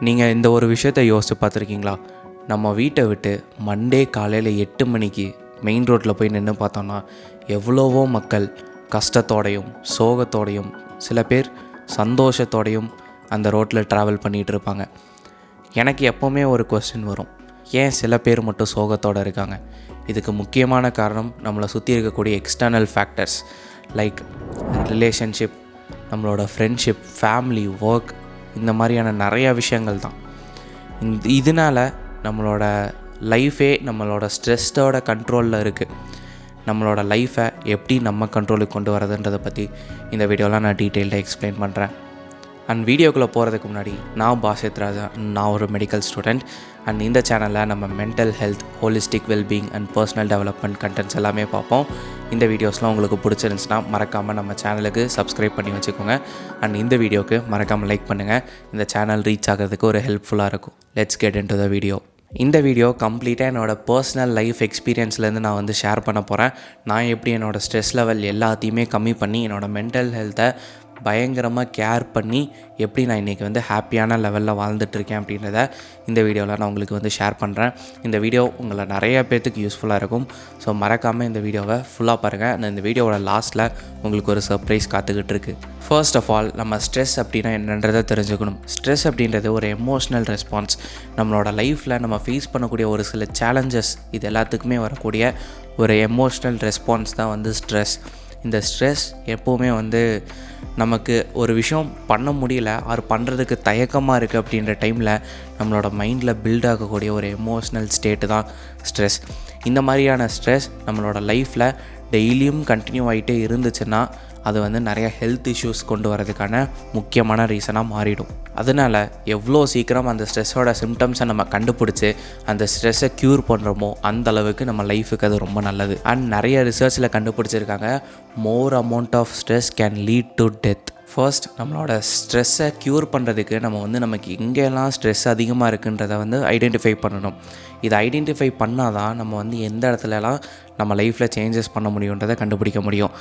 நீங்கள் இந்த ஒரு விஷயத்தை யோசித்து பார்த்துருக்கீங்களா? நம்ம வீட்டை விட்டு மண்டே காலையில் 8 மணிக்கு மெயின் ரோட்டில் போய் நின்று பார்த்தோன்னா எவ்வளவோ மக்கள் கஷ்டத்தோடையும் சோகத்தோடையும் சில பேர் சந்தோஷத்தோடையும் அந்த ரோட்டில் ட்ராவல் பண்ணிகிட்டு இருப்பாங்க. எனக்கு எப்போவுமே ஒரு கொஸ்டின் வரும், ஏன் சில பேர் மட்டும் சோகத்தோடு இருக்காங்க? இதுக்கு முக்கியமான காரணம் நம்மளை சுற்றி இருக்கக்கூடிய எக்ஸ்டர்னல் ஃபேக்டர்ஸ் லைக் ரிலேஷன்ஷிப், நம்மளோட ஃப்ரெண்ட்ஷிப், ஃபேமிலி, ஒர்க், இந்த மாதிரியான நிறையா விஷயங்கள் தான். இதனால் நம்மளோட லைஃபே நம்மளோட ஸ்ட்ரெஸ்ஸோட கண்ட்ரோலில் இருக்குது. நம்மளோட லைஃப்பை எப்படி நம்ம கண்ட்ரோலுக்கு கொண்டு வரதுன்றதை பற்றி இந்த வீடியோவில் நான் டீட்டெயில்டாக எக்ஸ்பிளைன் பண்ணுறேன். அண்ட் வீடியோக்குள்ளே போகிறதுக்கு முன்னாடி, நான் பாஷித் ராஜா, நான் ஒரு மெடிக்கல் ஸ்டூடெண்ட். அண்ட் இந்த சேனலில் நம்ம mental health, holistic wellbeing and personal development contents எல்லாமே பார்ப்போம். இந்த வீடியோஸ்லாம் உங்களுக்கு பிடிச்சிருந்துச்சுன்னா மறக்காமல் நம்ம சேனலுக்கு சப்ஸ்கிரைப் பண்ணி வச்சுக்கோங்க. அண்ட் இந்த வீடியோவுக்கு மறக்காமல் லைக் பண்ணுங்கள். இந்த சேனல் ரீச் ஆகிறதுக்கு ஒரு ஹெல்ப்ஃபுல்லாக இருக்கும். Let's get into the video. இந்த வீடியோ கம்ப்ளீட்டாக என்னோடய பர்சனல் லைஃப் எக்ஸ்பீரியன்ஸ்லேருந்து நான் வந்து ஷேர் பண்ண போகிறேன். நான் எப்படி என்னோடய ஸ்ட்ரெஸ் லெவல் எல்லாத்தையுமே கம்மி பண்ணி என்னோடய மென்டல் ஹெல்த்தை பயங்கரமாக கேர் பண்ணி எப்படி நான் இன்றைக்கி வந்து ஹாப்பியான லெவலில் வாழ்ந்துட்டுருக்கேன் அப்படின்றத இந்த வீடியோவில் நான் உங்களுக்கு வந்து ஷேர் பண்ணுறேன். இந்த வீடியோ உங்களை நிறைய பேர்த்துக்கு யூஸ்ஃபுல்லாக இருக்கும். ஸோ மறக்காமல் இந்த வீடியோவை ஃபுல்லாக பாருங்கள். நான் இந்த வீடியோவோட லாஸ்ட்டில் உங்களுக்கு ஒரு சர்ப்ரைஸ் காத்துக்கிட்டு இருக்குது. ஃபர்ஸ்ட் ஆஃப் ஆல், நம்ம ஸ்ட்ரெஸ் அப்படின்னா என்னன்றதை தெரிஞ்சுக்கணும். ஸ்ட்ரெஸ் அப்படின்றது ஒரு எமோஷ்னல் ரெஸ்பான்ஸ். நம்மளோட லைஃப்பில் நம்ம ஃபேஸ் பண்ணக்கூடிய ஒரு சில சேலஞ்சஸ், இது எல்லாத்துக்குமே வரக்கூடிய ஒரு எமோஷ்னல் ரெஸ்பான்ஸ் தான் வந்து ஸ்ட்ரெஸ். இந்த ஸ்ட்ரெஸ் எப்போவுமே வந்து நமக்கு ஒரு விஷயம் பண்ண முடியல, அது பண்ணுறதுக்கு தயக்கமாக இருக்குது அப்படின்ற டைமில் நம்மளோட மைண்டில் பில்ட் ஆகக்கூடிய ஒரு எமோஷ்னல் ஸ்டேட்டு தான் ஸ்ட்ரெஸ். இந்த மாதிரியான ஸ்ட்ரெஸ் நம்மளோட லைஃப்பில் டெய்லியும் கண்டினியூ ஆகிட்டே இருந்துச்சுன்னா அது வந்து நிறைய ஹெல்த் இஷ்யூஸ் கொண்டு வரதுக்கான முக்கியமான ரீசனாக மாறிடும். அதனால் எவ்வளோ சீக்கிரம் அந்த ஸ்ட்ரெஸ்ஸோட சிம்டம்ஸை நம்ம கண்டுபிடிச்சி அந்த ஸ்ட்ரெஸ்ஸை க்யூர் பண்ணுறோமோ அந்த அளவுக்கு நம்ம லைஃபுக்கு அது ரொம்ப நல்லது. அண்ட் நிறைய ரிசர்ச்சில் கண்டுபிடிச்சிருக்காங்க, more amount of stress can lead to death. First, நம்மளோட ஸ்ட்ரெஸ்ஸை க்யூர் பண்ணுறதுக்கு நம்ம வந்து நமக்கு எங்கெல்லாம் ஸ்ட்ரெஸ் அதிகமாக இருக்குன்றதை வந்து ஐடென்டிஃபை பண்ணணும். இதை ஐடென்டிஃபை பண்ணால் தான் நம்ம வந்து எந்த இடத்துலலாம் நம்ம லைஃப்பில் சேஞ்சஸ் பண்ண முடியுன்றதை கண்டுபிடிக்க முடியும்.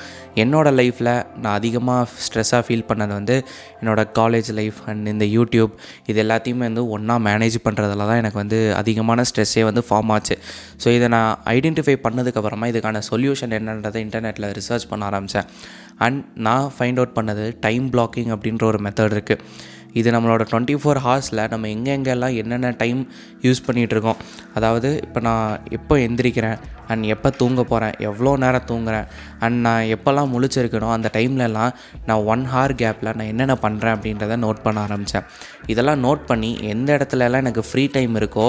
என்னோடய லைஃப்பில் நான் அதிகமாக ஸ்ட்ரெஸ்ஸாக ஃபீல் பண்ணது வந்து என்னோடய காலேஜ் லைஃப் அண்ட் இந்த யூடியூப், இது எல்லாத்தையுமே வந்து ஒன்றா மேனேஜ் பண்ணுறதுல தான் எனக்கு வந்து அதிகமான ஸ்ட்ரெஸ்ஸே வந்து ஃபார்ம் ஆச்சு. ஸோ இதை நான் ஐடென்டிஃபை பண்ணதுக்கப்புறமா இதுக்கான சொல்யூஷன் என்னன்றதை இன்டர்நெட்டில் ரிசர்ச் பண்ண ஆரம்பித்தேன். அண்ட் நான் ஃபைண்ட் அவுட் பண்ணது டைம் பிளாக்கிங் அப்படின்ற ஒரு மெத்தட் இருக்குது. இது நம்மளோட 24 ஹார்ஸில் நம்ம எங்கெங்கெல்லாம் என்னென்ன டைம் யூஸ் பண்ணிகிட்ருக்கோம், அதாவது இப்போ நான் எப்போ எந்திரிக்கிறேன் அண்ட் எப்போ தூங்க போகிறேன், எவ்வளோ நேரம் தூங்குறேன் அண்ட் நான் எப்போல்லாம் முழிச்சிருக்கணும், அந்த டைம்லலாம் நான் 1 ஹவர் கேப்பில் நான் என்னென்ன பண்ணுறேன் அப்படின்றத நோட் பண்ண ஆரம்பித்தேன். இதெல்லாம் நோட் பண்ணி எந்த இடத்துலலாம் எனக்கு ஃப்ரீ டைம் இருக்கோ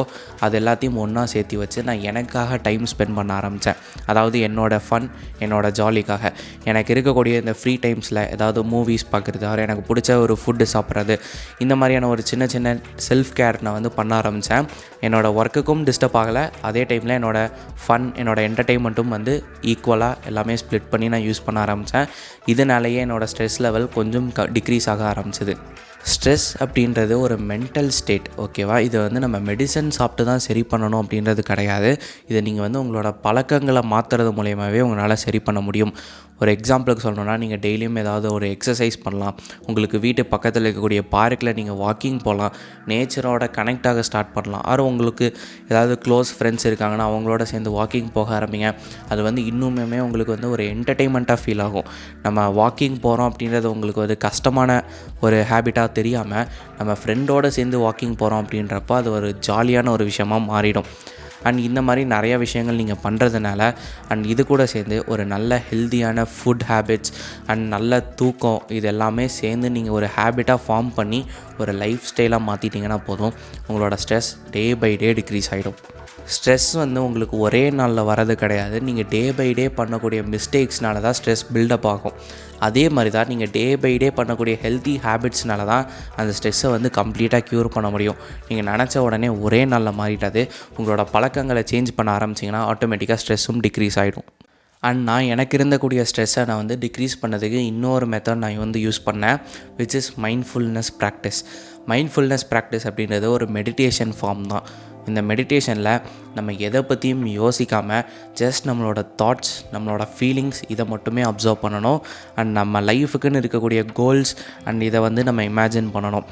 அது எல்லாத்தையும் ஒன்றா சேர்த்து வச்சு நான் எனக்காக டைம் ஸ்பெண்ட் பண்ண ஆரம்பித்தேன். அதாவது என்னோடய ஃபன், என்னோடய ஜாலிக்காக எனக்கு இருக்கக்கூடிய இந்த ஃப்ரீ டைம்ஸில் ஏதாவது மூவிஸ் பார்க்குறது, அவர் எனக்கு பிடிச்ச ஒரு ஃபுட்டு சாப்பிட்றது, இந்த மாதிரியான ஒரு சின்ன சின்ன செல்ஃப் கேர் நான் வந்து பண்ண ஆரம்பித்தேன். என்னோடய ஒர்க்குக்கும் டிஸ்டர்ப் ஆகலை, அதே டைமில் என்னோடய ஃபன், என்னோடய என்டர்டெயின்மெண்ட்டும் வந்து ஈக்குவலாக எல்லாமே ஸ்ப்ளிட் பண்ணி நான் யூஸ் பண்ண ஆரம்பித்தேன். இதனாலேயே என்னோடய ஸ்ட்ரெஸ் லெவல் கொஞ்சம் டிக்ரீஸ் ஆக ஆரம்பிச்சிது. ஸ்ட்ரெஸ் அப்படின்றது ஒரு மென்டல் ஸ்டேட், ஓகேவா? இதை வந்து நம்ம மெடிசன் சாப்பிட்டு தான் சரி பண்ணணும் அப்படின்றது கிடையாது. இதை நீங்கள் வந்து உங்களோட பழக்கங்களை மாற்றுறது மூலயமாவே உங்களால் சரி பண்ண முடியும். ஒரு எக்ஸாம்பிளுக்கு சொல்லணுன்னா, நீங்கள் டெய்லியும் ஏதாவது ஒரு எக்ஸசைஸ் பண்ணலாம். உங்களுக்கு வீட்டு பக்கத்தில் இருக்கக்கூடிய பார்க்கில் நீங்கள் வாக்கிங் போகலாம். நேச்சரோட கனெக்ட் ஆக ஸ்டார்ட் பண்ணலாம். உங்களுக்கு ஏதாவது க்ளோஸ் ஃப்ரெண்ட்ஸ் இருக்காங்கன்னா அவங்களோட சேர்ந்து வாக்கிங் போக ஆரம்பிங்க. அது வந்து இன்னுமே உங்களுக்கு வந்து ஒரு என்டர்டெயின்மெண்ட்டாக ஃபீல் ஆகும். நம்ம வாக்கிங் போகிறோம் அப்படின்றது உங்களுக்கு ஒரு கஷ்டமான ஒரு ஹேபிட்டாக தெரியாமல் நம்ம ஃப்ரெண்டோடு சேர்ந்து வாக்கிங் போகிறோம் அப்படின்றப்போ அது ஒரு ஜாலியான ஒரு விஷயமாக மாறிடும். அண்ட் இந்த மாதிரி நிறையா விஷயங்கள் நீங்கள் பண்ணுறதுனால அண்ட் இது கூட சேர்ந்து ஒரு நல்ல ஹெல்த்தியான ஃபுட் ஹேபிட்ஸ் அண்ட் நல்ல தூக்கம், இது எல்லாமே சேர்ந்து நீங்கள் ஒரு ஹேபிட்டாக ஃபார்ம் பண்ணி ஒரு லைஃப் ஸ்டைலாக மாற்றிட்டிங்கன்னா போதும், உங்களோட stress day by day decrease ஆகிடும். ஸ்ட்ரெஸ் வந்து உங்களுக்கு ஒரே நாளில் வரது கிடையாது. நீங்கள் டே பை டே பண்ணக்கூடிய மிஸ்டேக்ஸ்னால தான் ஸ்ட்ரெஸ் பில்டப் ஆகும். அதே மாதிரி தான் நீங்கள் டே பை டே பண்ணக்கூடிய ஹெல்த்தி ஹேபிட்ஸ்னால தான் அந்த ஸ்ட்ரெஸ்ஸை வந்து கம்ப்ளீட்டாக க்யூர் பண்ண முடியும். நீங்கள் நினச்ச உடனே ஒரே நாளில் மாறிட்டாது. உங்களோட பழக்கங்களை சேஞ்ச் பண்ண ஆரம்பிச்சிங்கன்னா ஆட்டோமேட்டிக்காக ஸ்ட்ரெஸ்ஸும் டிக்ரீஸ் ஆகிடும். அண்ட் நான் எனக்கு இருந்தக்கூடிய ஸ்ட்ரெஸ்ஸை நான் வந்து டிக்ரீஸ் பண்ணதுக்கு இன்னொரு மெத்தட் நான் வந்து யூஸ் பண்ணேன், which is mindfulness practice. Mindfulness practice அப்படின்றது ஒரு மெடிடேஷன் ஃபார்ம் தான். இந்த மெடிடேஷனில் நம்ம எதை பற்றியும் யோசிக்காமல் ஜஸ்ட் நம்மளோட தாட்ஸ், நம்மளோட ஃபீலிங்ஸ் இதை மட்டுமே அப்சர்வ் பண்ணணும். அண்ட் நம்ம லைஃபுக்குன்னு இருக்கக்கூடிய கோல்ஸ் அண்ட் இதை வந்து நம்ம இமேஜின் பண்ணணும்.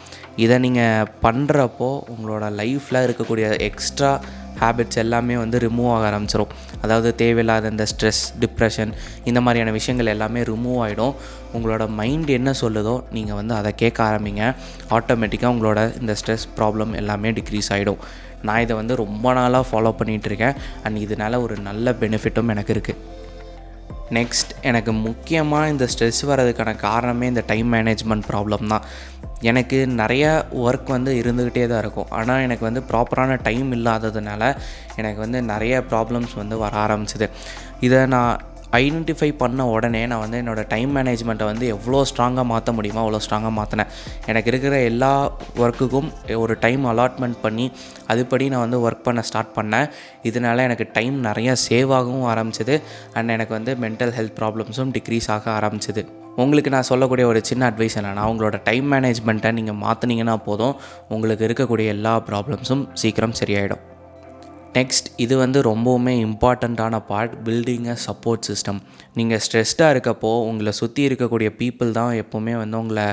இதை நீங்கள் பண்ணுறப்போ உங்களோட லைஃப்பில் இருக்கக்கூடிய எக்ஸ்ட்ரா ஹேபிட்ஸ் எல்லாமே வந்து ரிமூவ் ஆக ஆரம்பிச்சிடும். அதாவது தேவையில்லாத இந்த ஸ்ட்ரெஸ், டிப்ரெஷன் இந்த மாதிரியான விஷயங்கள் எல்லாமே ரிமூவ் ஆகிடும். உங்களோட மைண்ட் என்ன சொல்லுதோ நீங்கள் வந்து அதை கேட்க ஆரம்பிங்க. ஆட்டோமேட்டிக்காக உங்களோட இந்த ஸ்ட்ரெஸ் ப்ராப்ளம் எல்லாமே டிக்ரீஸ் ஆகிடும். நான் இதை வந்து ரொம்ப நாளாக ஃபாலோ பண்ணிகிட்ருக்கேன். அண்ட் இதனால் ஒரு நல்ல பெனிஃபிட்டும் எனக்கு இருக்குது. நெக்ஸ்ட், எனக்கு முக்கியமாக இந்த ஸ்ட்ரெஸ் வர்றதுக்கான காரணமே இந்த டைம் மேனேஜ்மெண்ட் ப்ராப்ளம் தான். எனக்கு நிறைய ஒர்க் வந்து இருந்துக்கிட்டே தான் இருக்கும். ஆனால் எனக்கு வந்து ப்ராப்பரான டைம் இல்லாததுனால எனக்கு வந்து நிறைய ப்ராப்ளம்ஸ் வந்து வர ஆரம்பிச்சிது. இதை நான் ஐடென்டிஃபை பண்ண உடனே நான் வந்து என்னோடய டைம் மேனேஜ்மெண்ட்டை வந்து எவ்வளோ ஸ்ட்ராங்காக மாற்ற முடியுமோ அவ்வளோ ஸ்ட்ராங்காக மாற்றினேன். எனக்கு இருக்கிற எல்லா ஒர்க்குக்கும் ஒரு டைம் அலாட்மெண்ட் பண்ணி அதுபடி நான் வந்து ஒர்க் பண்ண ஸ்டார்ட் பண்ணேன். இதனால் எனக்கு டைம் நிறையா சேவ் ஆகவும் ஆரம்பிச்சிது. அண்ட் எனக்கு வந்து மென்டல் ஹெல்த் ப்ராப்ளம்ஸும் டிக்ரீஸ் ஆக ஆரம்பிச்சிது. உங்களுக்கு நான் சொல்லக்கூடிய ஒரு சின்ன அட்வைஸ் என்னென்னா, உங்களோட டைம் மேனேஜ்மெண்ட்டை நீங்கள் மாற்றினீங்கன்னா போதும், உங்களுக்கு இருக்கக்கூடிய எல்லா ப்ராப்ளம்ஸும் சீக்கிரம் சரியாயிடும். நெக்ஸ்ட், இது வந்து ரொம்பவுமே இம்பார்ட்டண்ட்டான பார்ட், பில்டிங் அ சப்போர்ட் சிஸ்டம். நீங்கள் ஸ்ட்ரெஸ்டாக இருக்கப்போ உங்களை சுற்றி இருக்கக்கூடிய பீப்புள் தான் எப்போவுமே வந்து உங்களை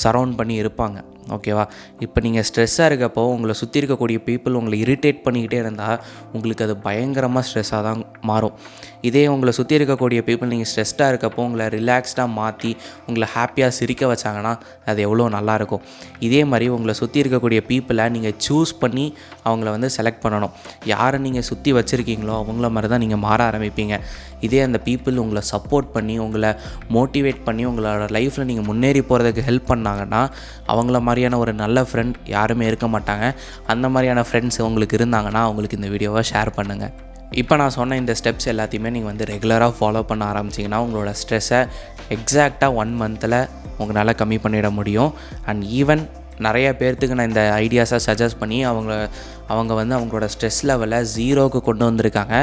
சரவுண்ட் பண்ணி இருப்பாங்க. ஓகேவா? இப்போ நீங்கள் ஸ்ட்ரெஸ்ஸாக இருக்கப்போ உங்களை சுற்றி இருக்கக்கூடிய பீப்புள் உங்களை இரிட்டேட் பண்ணிக்கிட்டே இருந்தால் உங்களுக்கு அது பயங்கரமாக ஸ்ட்ரெஸ்ஸாக தான் மாறும். இதே உங்களை சுற்றி இருக்கக்கூடிய பீப்புள் நீங்கள் ஸ்ட்ரெஸ்டாக இருக்கப்போ உங்களை ரிலாக்ஸ்டாக மாற்றி உங்களை ஹாப்பியாக சிரிக்க வச்சாங்கன்னா அது எவ்வளோ நல்லாயிருக்கும். இதே மாதிரி உங்களை சுற்றி இருக்கக்கூடிய பீப்புளை நீங்கள் சூஸ் பண்ணி அவங்கள வந்து செலக்ட் பண்ணணும். யாரை நீங்கள் சுற்றி வச்சுருக்கீங்களோ அவங்கள மாதிரி தான் நீங்கள் மாற ஆரம்பிப்பீங்க. இதே அந்த பீப்புள் உங்களை சப்போர்ட் பண்ணி உங்களை மோட்டிவேட் பண்ணி உங்களோட லைஃப்பில் நீங்கள் முன்னேறி போகிறதுக்கு ஹெல்ப் பண்ணாங்கன்னா அவங்கள மாதிரியான ஒரு நல்ல ஃப்ரெண்ட் யாருமே இருக்க மாட்டாங்க. அந்த மாதிரியான ஃப்ரெண்ட்ஸ் உங்களுக்கு இருந்தாங்கன்னா அவங்களுக்கு இந்த வீடியோவை ஷேர் பண்ணுங்கள். இப்போ நான் சொன்ன இந்த ஸ்டெப்ஸ் எல்லாத்தையுமே நீங்கள் வந்து ரெகுலராக ஃபாலோ பண்ண ஆரம்பிச்சிங்கன்னா உங்களோட ஸ்ட்ரெஸ்ஸை எக்ஸாக்டாக 1 மந்தில் உங்களால் கம்மி பண்ணிட முடியும். அண்ட் ஈவன் நிறைய பேர்த்துக்கு நான் இந்த ஐடியாஸை சஜஸ்ட் பண்ணி அவங்க வந்து அவங்களோட ஸ்ட்ரெஸ் லெவலை 0க்கு கொண்டு வந்திருக்காங்க.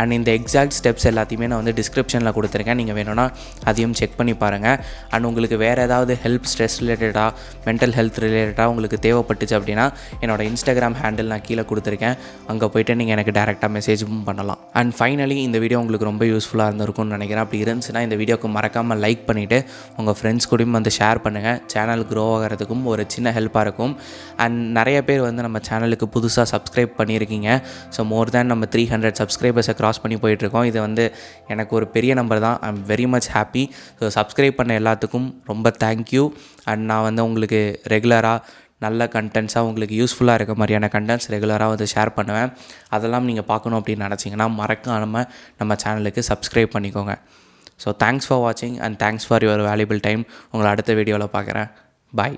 அண்ட் இந்த எக்ஸாக்ட் ஸ்டெப்ஸ் எல்லாத்தையுமே நான் வந்து டிஸ்கிரிப்ஷனில் கொடுத்துருக்கேன். நீங்கள் வேணும்னா அதையும் செக் பண்ணி பாருங்கள். அண்ட் உங்களுக்கு வேறு ஏதாவது ஹெல்ப், ஸ்ட்ரெஸ் ரிலேட்டடாக, மென்டல் ஹெல்த் ரிலேட்டடாக உங்களுக்கு தேவைப்பட்டுச்சு அப்படின்னா என்னோடய இன்ஸ்டாகிராம் ஹேண்டில் நான் கீழே கொடுத்துருக்கேன். அங்கே போய்ட்டு நீங்கள் எனக்கு டேரெக்டாக மெசேஜும் பண்ணலாம். அண்ட் ஃபைனலி இந்த வீடியோ உங்களுக்கு ரொம்ப யூஸ்ஃபுல்லாக இருந்திருக்கும்னு நினைக்கிறேன். அப்படி இருந்துச்சுன்னா இந்த வீடியோக்கு மறக்காமல் லைக் பண்ணிவிட்டு உங்கள் ஃப்ரெண்ட்ஸ் கூடயும் வந்து ஷேர் பண்ணுங்கள். சேனல் க்ரோ ஆகிறதுக்கும் ஒரு சின்ன ஹெல்ப்பாக இருக்கும். அண்ட் நிறைய பேர் வந்து நம்ம சேனலுக்கு புதுசாக சப்ஸ்கிரைப் பண்ணியிருக்கீங்க. ஸோ மோர் தேன் நம்ம 300 சப்ஸ்கிரைபர்ஸை க்ராஸ் பண்ணி போயிட்டுருக்கோம். இது வந்து எனக்கு ஒரு பெரிய நம்பர் தான். I am very much happy. So subscribe பண்ண எல்லாத்துக்கும் ரொம்ப தேங்க்யூ. அண்ட் நான் வந்து உங்களுக்கு ரெகுலராக நல்ல கண்டென்ட்ஸாக உங்களுக்கு யூஸ்ஃபுல்லாக இருக்க மாதிரியான கண்டென்ட்ஸ் ரெகுலராக வந்து ஷேர் பண்ணுவேன். அதெல்லாம் நீங்கள் பார்க்கணும் அப்படின்னு நினச்சிங்கன்னா மறக்காமல் நம்ம சேனலுக்கு சப்ஸ்கிரைப் பண்ணிக்கோங்க. ஸோ தேங்க்ஸ் ஃபார் வாட்சிங் and thanks for your valuable time. உங்களை அடுத்த வீடியோவில் பார்க்குறேன். பாய்.